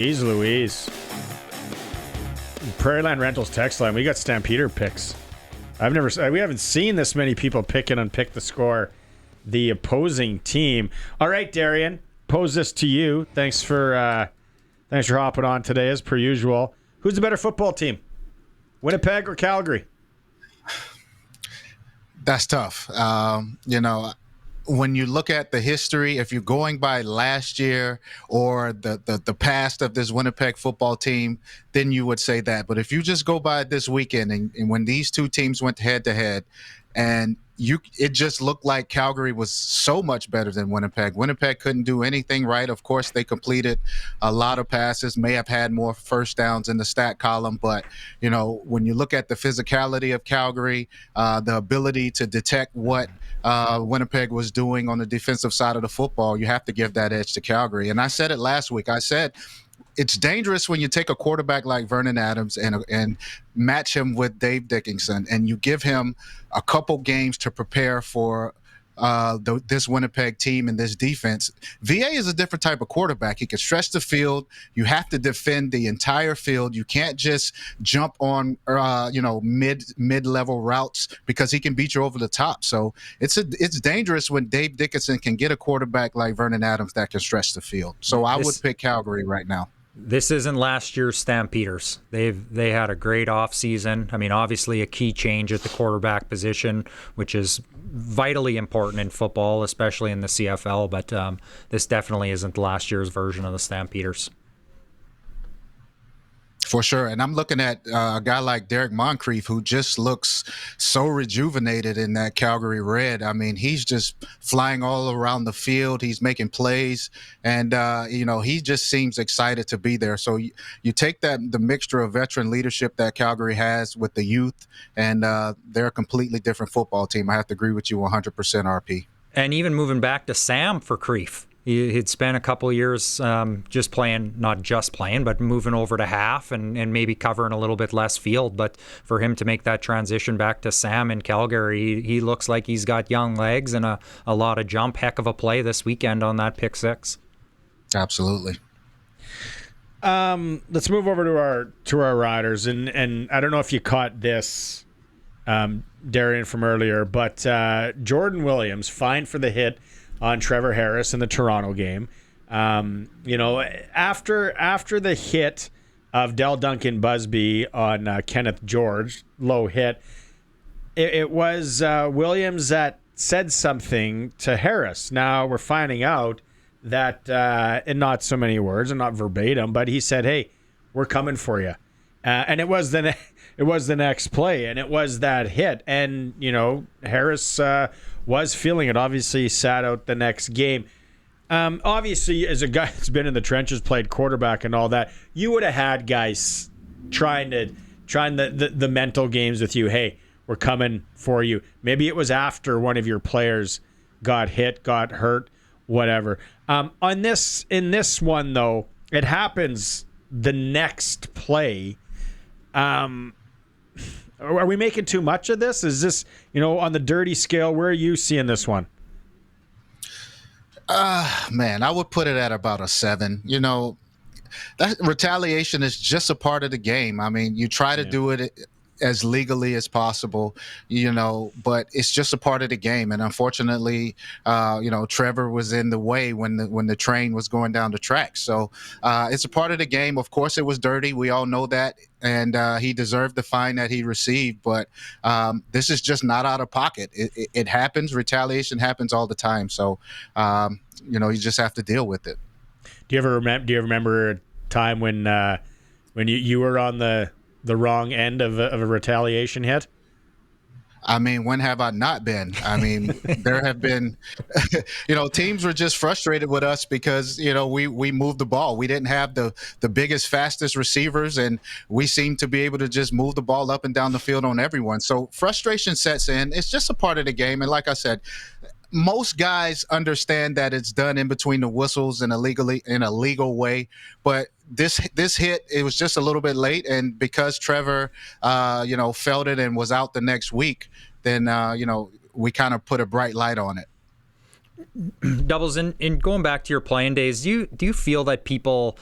Jeez Louise. Prairie Land Rentals text line. We got Stampeder picks. We haven't seen this many people pick the score. The opposing team. All right, Darian. Pose this to you. Thanks for hopping on today, as per usual. Who's the better football team? Winnipeg or Calgary? That's tough. When you look at the history, if you're going by last year or the past of this Winnipeg football team, then you would say that. But if you just go by this weekend and when these two teams went head to head, and it just looked like Calgary was so much better than Winnipeg. Winnipeg couldn't do anything right. Of course, they completed a lot of passes, may have had more first downs in the stat column. But, when you look at the physicality of Calgary, the ability to detect what Winnipeg was doing on the defensive side of the football, you have to give that edge to Calgary. And I said it last week. I said, it's dangerous when you take a quarterback like Vernon Adams and match him with Dave Dickinson, and you give him a couple games to prepare for this Winnipeg team and this defense. VA is a different type of quarterback. He can stretch the field. You have to defend the entire field. You can't just jump on mid-level routes because he can beat you over the top. So it's dangerous when Dave Dickinson can get a quarterback like Vernon Adams that can stretch the field. So I would pick Calgary right now. This isn't last year's Stampeders. They had a great offseason. I mean, obviously a key change at the quarterback position, which is vitally important in football, especially in the CFL. But this definitely isn't last year's version of the Stampeders. For sure. And I'm looking at a guy like Derek Moncrief, who just looks so rejuvenated in that Calgary red. I mean, he's just flying all around the field. He's making plays. And, he just seems excited to be there. So you take the mixture of veteran leadership that Calgary has with the youth, and they're a completely different football team. I have to agree with you 100%, RP. And even moving back to Sam for Creef. He'd spent a couple of years not just playing, but moving over to half and maybe covering a little bit less field. But for him to make that transition back to Sam in Calgary, he looks like he's got young legs and a lot of jump. Heck of a play this weekend on that pick six. Absolutely. Let's move over to our riders. And I don't know if you caught this, Darian, from earlier, but Jordan Williams fined for the hit on Trevor Harris in the Toronto game. After the hit of Del Duncan Busby on Kenneth George, low hit, it was Williams that said something to Harris. Now we're finding out that, in not so many words and not verbatim, but he said, "Hey, we're coming for you," and it was the next play, and it was that hit, and Harris was feeling it. Obviously, he sat out the next game. Obviously, as a guy that's been in the trenches, played quarterback and all that, you would have had guys trying the mental games with you. Hey, we're coming for you. Maybe it was after one of your players got hit, got hurt, whatever. In this one though, it happens the next play. Are we making too much of this? Is this, on the dirty scale, where are you seeing this one? Man, I would put it at about a 7. That retaliation is just a part of the game. I mean, you try to do it as legally as possible, but it's just a part of the game. And unfortunately, Trevor was in the way when the train was going down the track. So it's a part of the game. Of course, it was dirty. We all know that. And he deserved the fine that he received. But this is just not out of pocket. It happens. Retaliation happens all the time. So, you just have to deal with it. Do you remember a time when you were on the wrong end of a retaliation hit? I mean, when have I not been? I mean, there have been, teams were just frustrated with us because, we moved the ball. We didn't have the biggest, fastest receivers, and we seemed to be able to just move the ball up and down the field on everyone. So frustration sets in. It's just a part of the game. And like I said, most guys understand that it's done in between the whistles and in a legal way, but this hit, it was just a little bit late, and because Trevor, felt it and was out the next week, then we kind of put a bright light on it. Doubles, in going back to your playing days, do you feel that people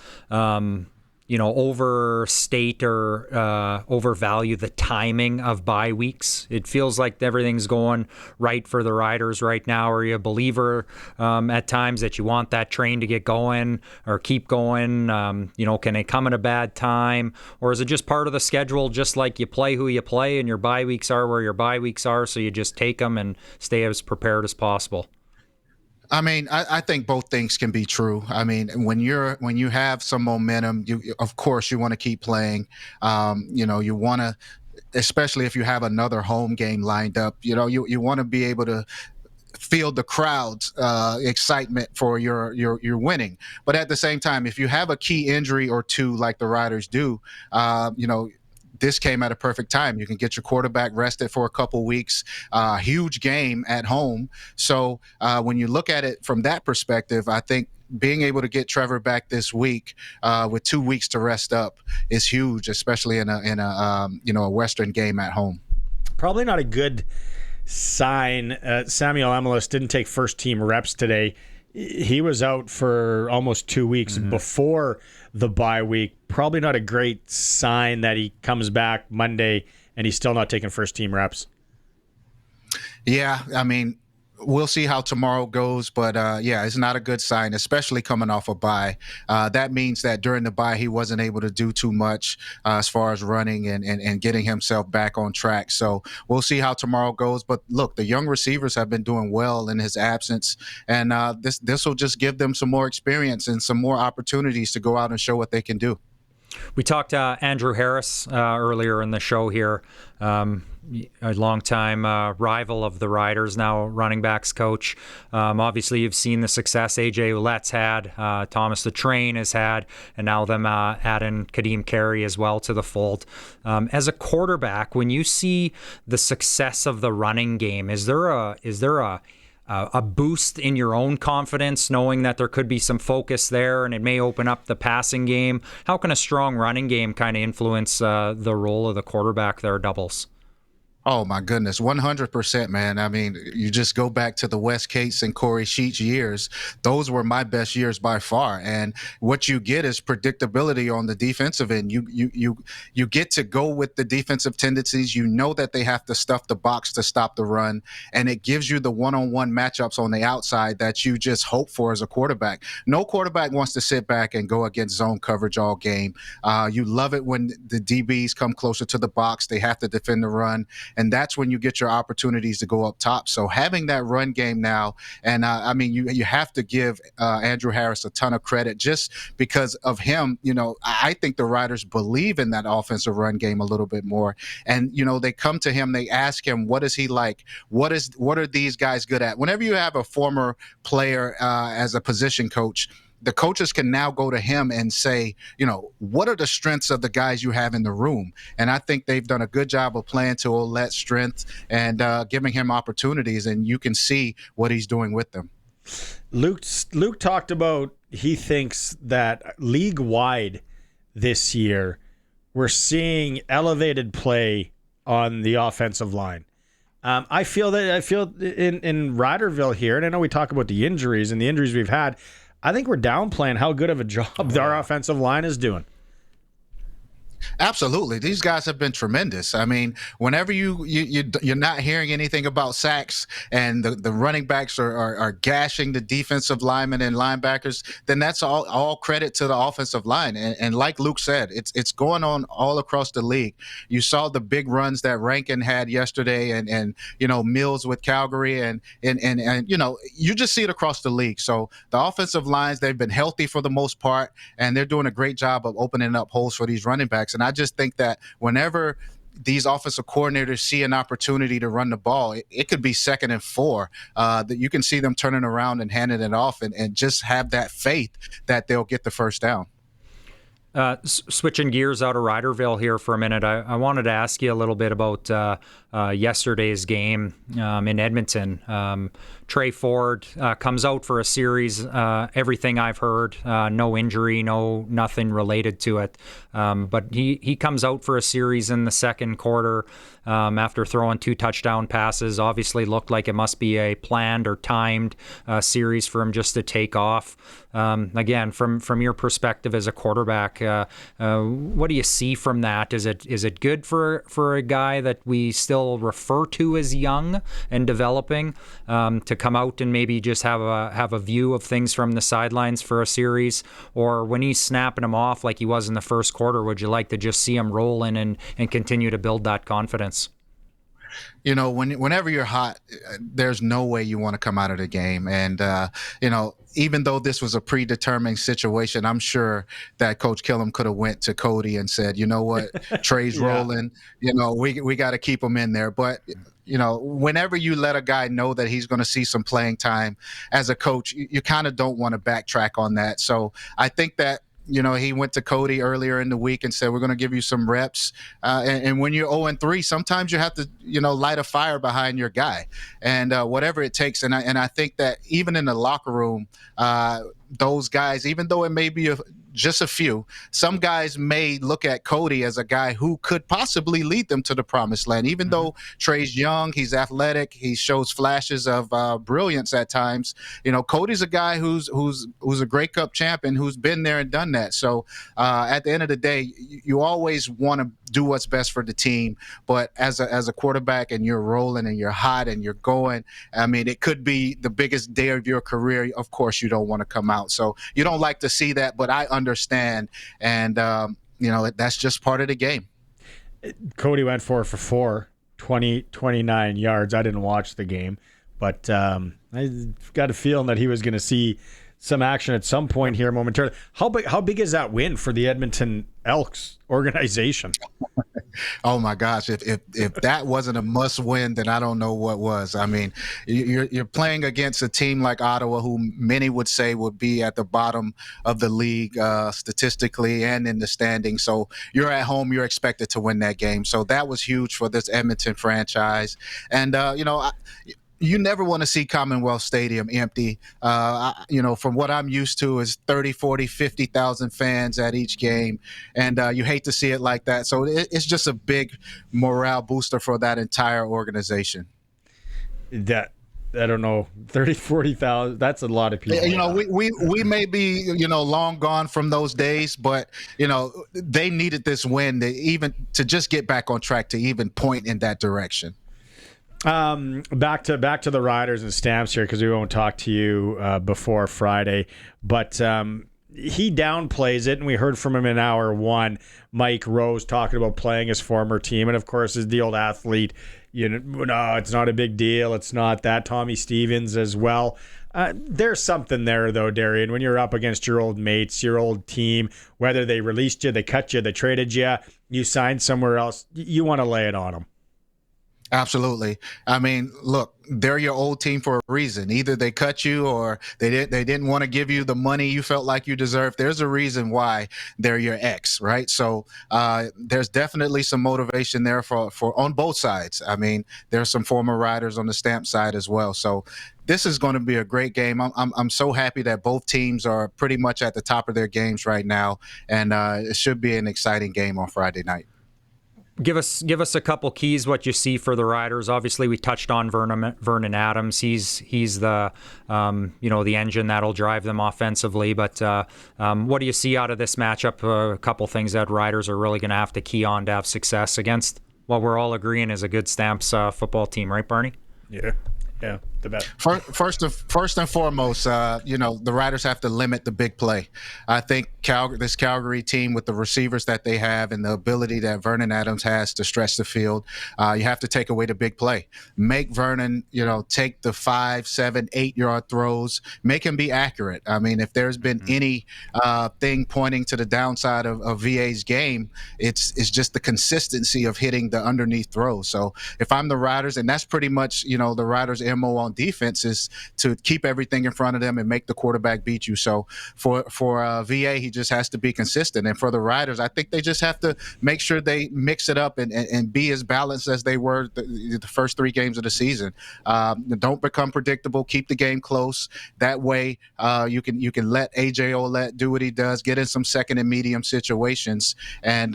overstate or overvalue the timing of bye weeks? It feels like everything's going right for the Riders right now. Are you a believer at times that you want that train to get going or keep going? Can they come at a bad time? Or is it just part of the schedule, just like you play who you play and your bye weeks are where your bye weeks are, so you just take them and stay as prepared as possible? I mean, I think both things can be true. I mean, when you have some momentum, of course you want to keep playing. You want to, especially if you have another home game lined up. You want to be able to feel the crowd's excitement for your winning. But at the same time, if you have a key injury or two like the Riders do, this came at a perfect time. You can get your quarterback rested for a couple weeks. Huge game at home. So when you look at it from that perspective, I think being able to get Trevor back this week with 2 weeks to rest up is huge, especially in a Western game at home. Probably not a good sign. Samuel Emilus didn't take first team reps today. He was out for almost 2 weeks before the bye week. Probably not a great sign that he comes back Monday and he's still not taking first team reps. Yeah, I mean, we'll see how tomorrow goes, but it's not a good sign, especially coming off a bye. That means that during the bye, he wasn't able to do too much as far as running and getting himself back on track. So we'll see how tomorrow goes. But look, the young receivers have been doing well in his absence, and this will just give them some more experience and some more opportunities to go out and show what they can do. We talked to Andrew Harris earlier in the show here, a longtime rival of the Riders, now running backs coach. Obviously, you've seen the success A.J. Ouellette's had, Thomas the Train has had, and now them adding Kadeem Carey as well to the fold. As a quarterback, when you see the success of the running game, is there a boost in your own confidence, knowing that there could be some focus there and it may open up the passing game? How can a strong running game kind of influence the role of the quarterback there, Doubles? Oh, my goodness. 100%, man. I mean, you just go back to the Wes Cates and Corey Sheets years. Those were my best years by far. And what you get is predictability on the defensive end. You get to go with the defensive tendencies. You know that they have to stuff the box to stop the run. And it gives you the one-on-one matchups on the outside that you just hope for as a quarterback. No quarterback wants to sit back and go against zone coverage all game. You love it when the DBs come closer to the box. They have to defend the run. And that's when you get your opportunities to go up top. So having that run game now, and you have to give Andrew Harris a ton of credit just because of him. I think the Riders believe in that offensive run game a little bit more. And, they come to him, they ask him, what is he like? What are these guys good at? Whenever you have a former player as a position coach, the coaches can now go to him and say, what are the strengths of the guys you have in the room? And I think they've done a good job of playing to Ouellette's strength and giving him opportunities, and you can see what he's doing with them. Luke talked about he thinks that league-wide this year we're seeing elevated play on the offensive line. I feel in Riderville here, and I know we talk about the injuries and the injuries we've had, I think we're downplaying how good of a job our offensive line is doing. Absolutely. These guys have been tremendous. I mean, whenever you're not hearing anything about sacks and the running backs are gashing the defensive linemen and linebackers, then that's all credit to the offensive line. And like Luke said, it's going on all across the league. You saw the big runs that Rankin had yesterday and Mills with Calgary and you just see it across the league. So the offensive lines, they've been healthy for the most part, and they're doing a great job of opening up holes for these running backs. And I just think that whenever these offensive coordinators see an opportunity to run the ball, it could be 2nd and 4, that you can see them turning around and handing it off and just have that faith that they'll get the first down. Switching gears out of Riderville here for a minute, I wanted to ask you a little bit about yesterday's game in Edmonton. Trey Ford comes out for a series. Everything I've heard, no injury, nothing related to it. But he comes out for a series in the second quarter after throwing 2 touchdown passes. Obviously looked like it must be a planned or timed series for him just to take off. Again, from your perspective as a quarterback, what do you see from that? Is it good for a guy that we still refer to as young and developing to come out and maybe just have a view of things from the sidelines for a series? Or when he's snapping them off like he was in the first quarter, would you like to just see him roll in and continue to build that confidence? Whenever you're hot, there's no way you want to come out of the game. And, even though this was a predetermined situation, I'm sure that Coach Killam could have went to Cody and said, you know what, Trey's rolling, we got to keep him in there. But, whenever you let a guy know that he's going to see some playing time as a coach, you kind of don't want to backtrack on that. So I think that, he went to Cody earlier in the week and said, we're going to give you some reps. And when you're 0-3, sometimes you have to, light a fire behind your guy and whatever it takes. And I think that even in the locker room, those guys, even though it may be just a few, some guys may look at Cody as a guy who could possibly lead them to the promised land. Even though Trey's young, he's athletic, he shows flashes of brilliance at times. Cody's a guy who's a Grey Cup champion who's been there and done that. So at the end of the day, you always want to do what's best for the team. But as a quarterback and you're rolling and you're hot and you're going, I mean, it could be the biggest day of your career. Of course, you don't want to come out. So you don't like to see that, but I understand. And, that's just part of the game. Cody went 4 for 4, 29 yards. I didn't watch the game, but I got a feeling that he was going to see some action at some point here momentarily. How big is that win for the Edmonton Elks organization? Oh my gosh! If that wasn't a must win, then I don't know what was. I mean, you're playing against a team like Ottawa, who many would say would be at the bottom of the league statistically and in the standings. So you're at home, you're expected to win that game. So that was huge for this Edmonton franchise. And you never want to see Commonwealth Stadium empty. From what I'm used to is 30, 40, 50,000 fans at each game. And you hate to see it like that. So it's just a big morale booster for that entire organization. That, I don't know, 30, 40,000, that's a lot of people. We may be, long gone from those days, but, they needed this win to just get back on track to even point in that direction. Back to the Riders and Stamps here, because we won't talk to you before Friday, but he downplays it, and we heard from him in hour 1, Mike Rose talking about playing his former team, and of course is the old athlete, no, it's not a big deal, it's not that. Tommy Stevens as well. There's something there though, Darian, when you're up against your old mates, your old team, whether they released you, they cut you, they traded you, you signed somewhere else, you want to lay it on them. Absolutely. I mean, look, they're your old team for a reason. Either they cut you or they didn't want to give you the money you felt like you deserved. There's a reason why they're your ex, right? So there's definitely some motivation there for on both sides. I mean, there's some former Riders on the Stamp side as well. So this is going to be a great game. I'm so happy that both teams are pretty much at the top of their games right now, and it should be an exciting game on Friday night. Give us a couple keys what you see for the Riders. Obviously, we touched on Vernon Adams. He's the the engine that'll drive them offensively. But what do you see out of this matchup? A couple things that Riders are really going to have to key on to have success against what we're all agreeing is a good Stamps football team, right, Barney? Yeah, the best. First and foremost, the Riders have to limit the big play. I think this Calgary team, with the receivers that they have and the ability that Vernon Adams has to stretch the field, you have to take away the big play. Make Vernon, take the 5, 7, 8-yard throws. Make him be accurate. I mean, if there's been any thing pointing to the downside of VA's game, it's just the consistency of hitting the underneath throws. So if I'm the Riders, and that's pretty much the Riders' MO on defense is to keep everything in front of them and make the quarterback beat you. So for VA, he just has to be consistent. And for the Riders, I think they just have to make sure they mix it up and be as balanced as they were the first 3 games of the season. Don't become predictable. Keep the game close. That way, you can let AJ Ouellette do what he does, get in some second and medium situations, and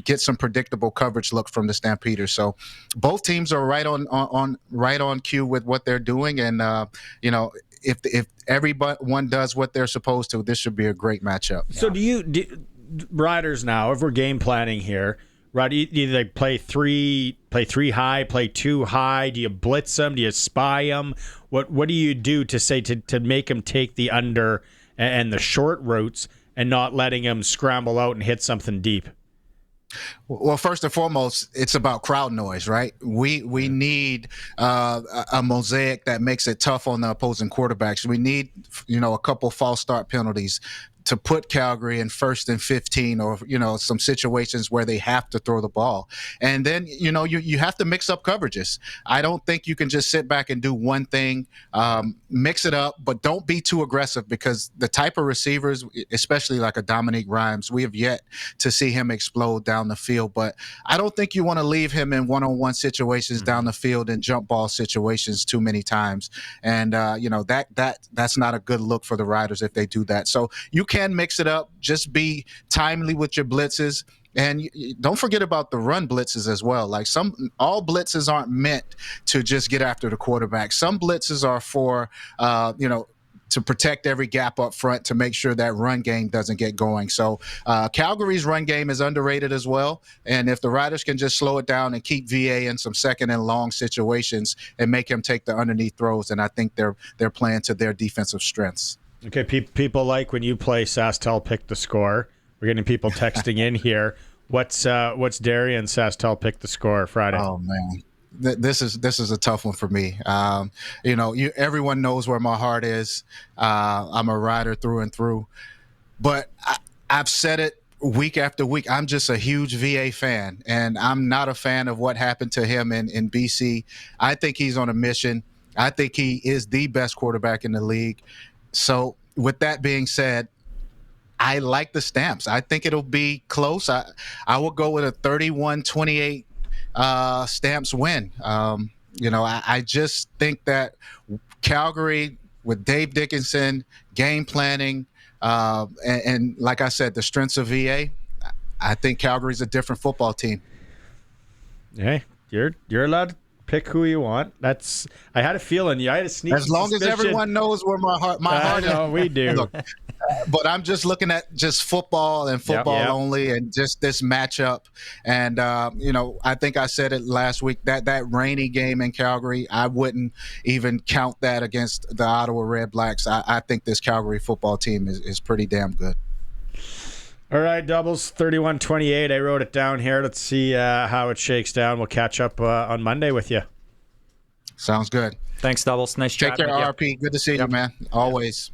get some predictable coverage look from the Stampeders. So both teams are right on cue with what they're doing, and if everyone does what they're supposed to, this should be a great matchup. So do Riders now, if we're game planning here, right? Do they play three high, play 2 high? Do you blitz them? Do you spy them? What do you do to make them take the under and the short routes and not letting them scramble out and hit something deep? Well, first and foremost, it's about crowd noise, right? We need a mosaic that makes it tough on the opposing quarterbacks. We need, a couple false start penalties to put Calgary in 1st and 15, or some situations where they have to throw the ball. And then you have to mix up coverages. I don't think you can just sit back and do one thing. Mix it up, but don't be too aggressive, because the type of receivers, especially like a Dominique Rhymes, we have yet to see him explode down the field. But I don't think you want to leave him in one-on-one situations down the field and jump ball situations too many times. And that's not a good look for the Riders if they do that. So you can mix it up. Just be timely with your blitzes. And don't forget about the run blitzes as well. Like all blitzes aren't meant to just get after the quarterback. Some blitzes are for, to protect every gap up front, to make sure that run game doesn't get going. So Calgary's run game is underrated as well. And if the Riders can just slow it down and keep VA in some second and long situations and make him take the underneath throws, then I think they're playing to their defensive strengths. Okay, people like when you play SaskTel Pick the Score. We're getting people texting in here. What's Darian SaskTel Pick the Score Friday? Oh man, this is a tough one for me. Everyone knows where my heart is. I'm a Rider through and through, but I've said it week after week. I'm just a huge VA fan, and I'm not a fan of what happened to him in BC. I think he's on a mission. I think he is the best quarterback in the league. So with that being said, I like the Stamps. I think it'll be close. I will go with a 31-28 Stamps win. I just think that Calgary, with Dave Dickinson, game planning, and like I said, the strengths of VA, I think Calgary's a different football team. Hey, you're allowed to pick who you want. I had a feeling. I had a sneaky as long suspicion. as everyone knows where my heart I know, is. we do. Look, but I'm just looking at just football and football only, and just this matchup. And I think I said it last week, that rainy game in Calgary, I wouldn't even count that against the Ottawa Red Blacks. I think this Calgary football team is pretty damn good. All right, doubles 31-28. I wrote it down here. Let's see how it shakes down. We'll catch up on Monday with you. Sounds good. Thanks, doubles. Nice chatting Take care, with you. RP. Good to see you, man. Always.